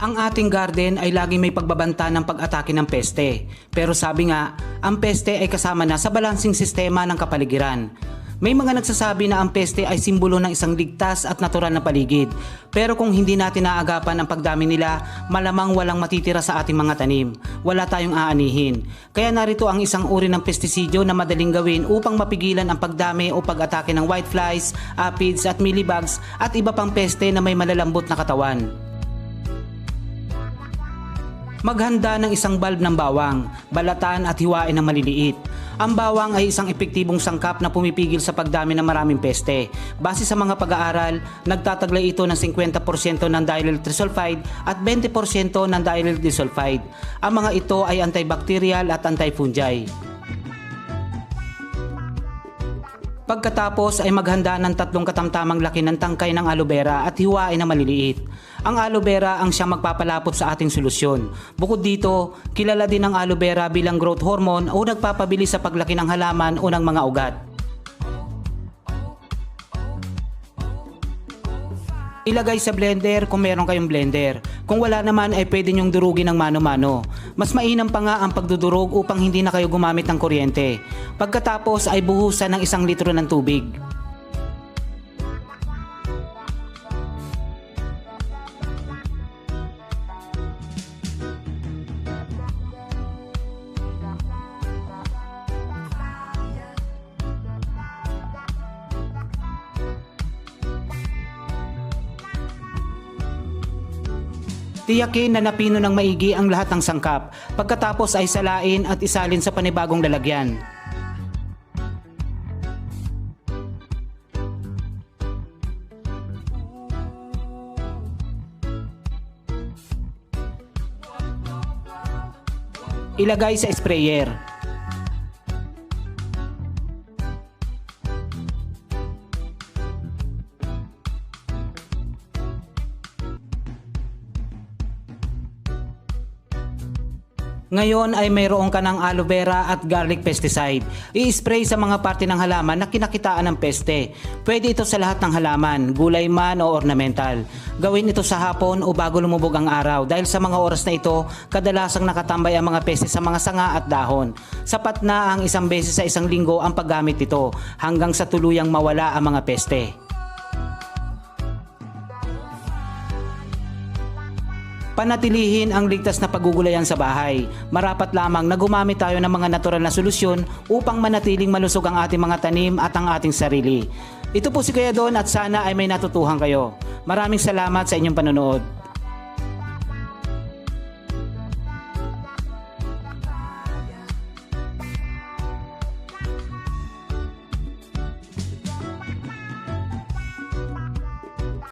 Ang ating garden ay laging may pagbabanta ng pag-atake ng peste. Pero sabi nga, ang peste ay kasama na sa balancing sistema ng kapaligiran. May mga nagsasabi na ang peste ay simbolo ng isang ligtas at natural na paligid. Pero kung hindi natin naagapan ang pagdami nila, malamang walang matitira sa ating mga tanim. Wala tayong aanihin. Kaya narito ang isang uri ng pestisidyo na madaling gawin upang mapigilan ang pagdami o pag-atake ng whiteflies, aphids at mealybugs at iba pang peste na may malalambot na katawan. Maghanda ng isang bulb ng bawang, balatan at hiwain ng maliliit. Ang bawang ay isang epektibong sangkap na pumipigil sa pagdami ng maraming peste. Base sa mga pag-aaral, nagtataglay ito ng 50% ng diallyl trisulfide at 20% ng diallyl disulfide. Ang mga ito ay antibacterial at antifungi. Pagkatapos ay maghanda ng 3 katamtamang laki ng tangkay ng aloe vera at hiwain na maliliit. Ang aloe vera ang siyang magpapalapot sa ating solusyon. Bukod dito, kilala din ang aloe vera bilang growth hormone o nagpapabilis sa paglaki ng halaman o ng mga ugat. Ilagay sa blender kung meron kayong blender. Kung wala naman ay pwede nyong durugin ng mano-mano. Mas mainam pa nga ang pagdudurog upang hindi na kayo gumamit ng kuryente. Pagkatapos ay buhusan ng 1 litro ng tubig. Tiyakin na napino ng maigi ang lahat ng sangkap. Pagkatapos ay salain at isalin sa panibagong lalagyan. Ilagay sa sprayer. Ngayon ay mayroon ka ng aloe vera at garlic pesticide. I-spray sa mga parte ng halaman na kinakitaan ng peste. Pwede ito sa lahat ng halaman, gulay man o ornamental. Gawin ito sa hapon o bago lumubog ang araw dahil sa mga oras na ito, kadalasang nakatambay ang mga peste sa mga sanga at dahon. Sapat na ang 1 beses sa 1 linggo ang paggamit nito hanggang sa tuluyang mawala ang mga peste. Panatilihin ang ligtas na pagugulayan sa bahay. Marapat lamang na gumamit tayo ng mga natural na solusyon upang manatiling malusog ang ating mga tanim at ang ating sarili. Ito po si Kuya Don at sana ay may natutuhan kayo. Maraming salamat sa inyong panonood.